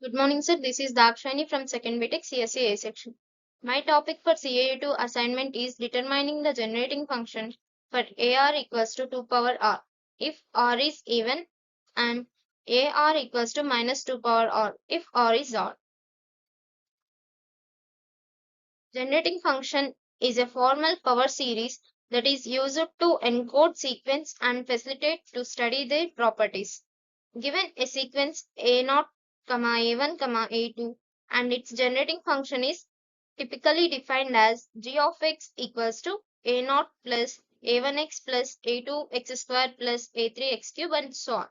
Good morning, sir. This is Dakshani from Second BTech CSE section. My topic for CAU2 assignment is determining the generating function for AR equals to 2 power R if R is even and AR equals to minus 2 power R if R is odd. Generating function is a formal power series that is used to encode sequence and facilitate to study their properties. Given a sequence A0, A1, A2 and its generating function is typically defined as g of x equals to A0 plus A1x plus A2x square plus A3x cube and so on.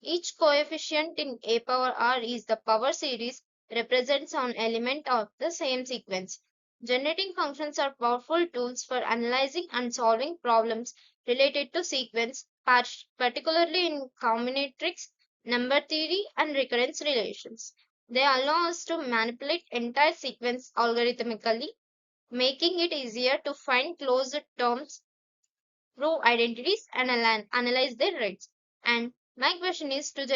Each coefficient in A power R is the power series represents an element of the same sequence. Generating functions are powerful tools for analyzing and solving problems related to sequence, particularly in combinatorics, number theory, and recurrence relations. They allow us to manipulate entire sequence algorithmically, making it easier to find closed terms, prove identities, and analyze their rates. And my question is to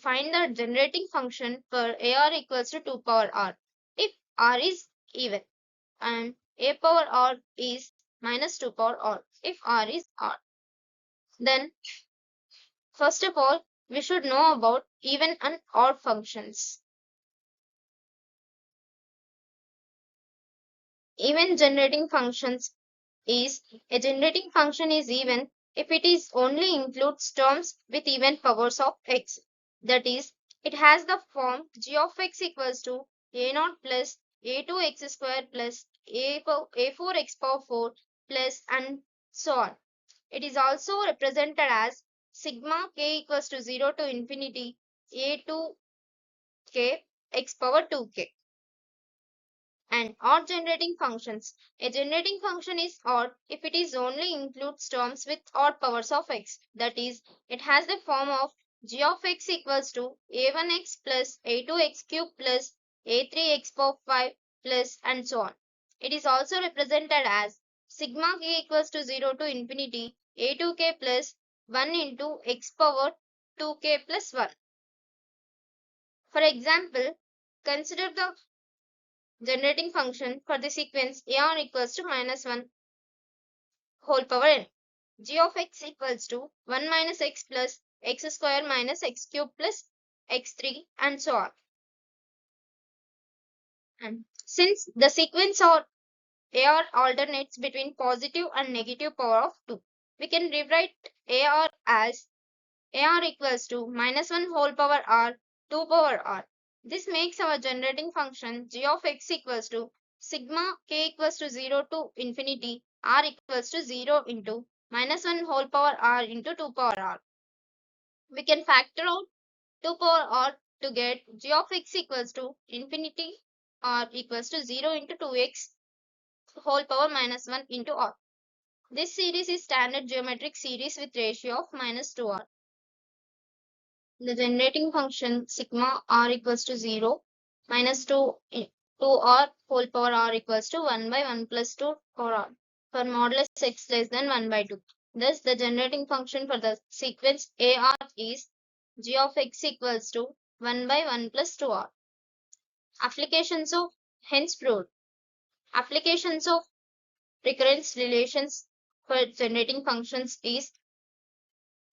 find the generating function for AR equals to 2 power R if R is even and A power R is minus 2 power R if R is odd. Then first of all we should know about even and odd functions. Even generating functions is a generating function is even if it is only includes terms with even powers of x. That is, it has the form g of x equals to a0 plus a2x square plus a4x power 4 plus and so on. It is also represented as sigma k equals to 0 to infinity a2k x power 2k. And odd generating functions. A generating function is odd if it is only includes terms with odd powers of x. That is, it has the form of g of x equals to a1x plus a2x cube plus a3x power 5 plus and so on. It is also represented as sigma k equals to 0 to infinity a2k plus 1 into x power 2k plus 1. For example, consider the generating function for the sequence AR equals to minus 1 whole power n. G of x equals to 1 minus x plus x square minus x cube plus x3 and so on. And since the sequence of AR alternates between positive and negative power of 2, we can rewrite AR as AR equals to minus 1 whole power R 2 power R. This makes our generating function g of x equals to sigma k equals to 0 to infinity R equals to 0 into minus 1 whole power R into 2 power R. We can factor out 2 power R to get g of x equals to infinity R equals to 0 into 2x whole power minus 1 into R. This series is standard geometric series with ratio of minus 2R. The generating function sigma r equals to 0 minus 2r whole power r equals to 1 by 1 plus 2 for r for modulus x less than 1 by 2. Thus, the generating function for the sequence AR is g of x equals to 1 by 1 plus 2r. Applications of hence proved. Applications of recurrence relations for generating functions is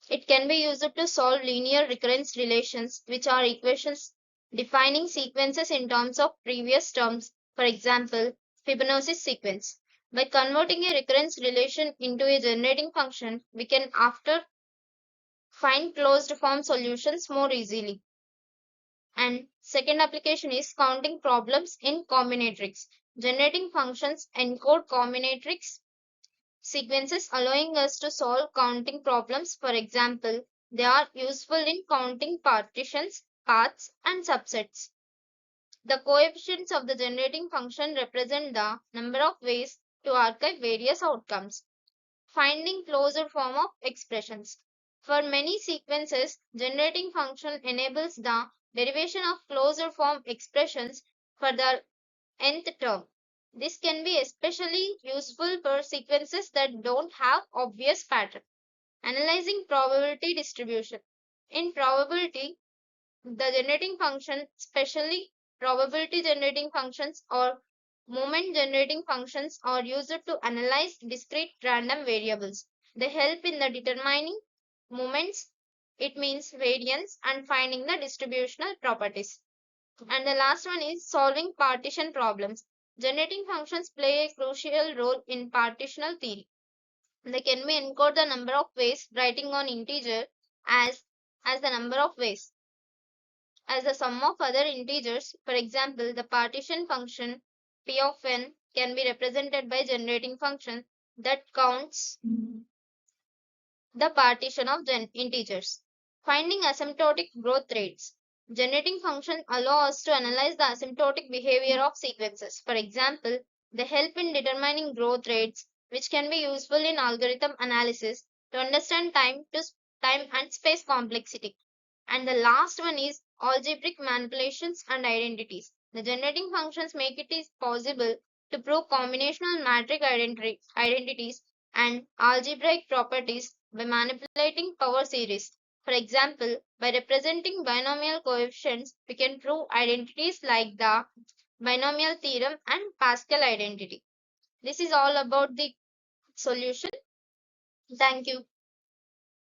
it can be used to solve linear recurrence relations, which are equations defining sequences in terms of previous terms, for example, Fibonacci sequence. By converting a recurrence relation into a generating function, we can after find closed form solutions more easily. And second application is counting problems in combinatorics. Generating functions encode combinatorics sequences allowing us to solve counting problems. For example, they are useful in counting partitions, paths, and subsets. The coefficients of the generating function represent the number of ways to archive various outcomes. Finding closed form of expressions. For many sequences, generating function enables the derivation of closed form expressions for the nth term. This can be especially useful for sequences that don't have obvious pattern. Analyzing probability distribution. In probability, The generating function, especially probability generating functions or moment generating functions, are used to analyze discrete random variables. They help in the determining moments, it means variance, and finding the distributional properties. And the last one is solving partition problems. Generating functions play a crucial role in partitional theory. They can be encode the number of ways writing on integer as the number of ways as the sum of other integers. For example, the partition function p of n can be represented by generating function that counts the partition of integers. Finding asymptotic growth rates. Generating functions allow us to analyze the asymptotic behavior of sequences. For example, they help in determining growth rates, which can be useful in algorithm analysis to understand time and space complexity. And the last one is algebraic manipulations and identities. The generating functions make it is possible to prove combinational matrix identities and algebraic properties by manipulating power series. For example, by representing binomial coefficients, we can prove identities like the binomial theorem and Pascal identity. This is all about the solution. Thank you.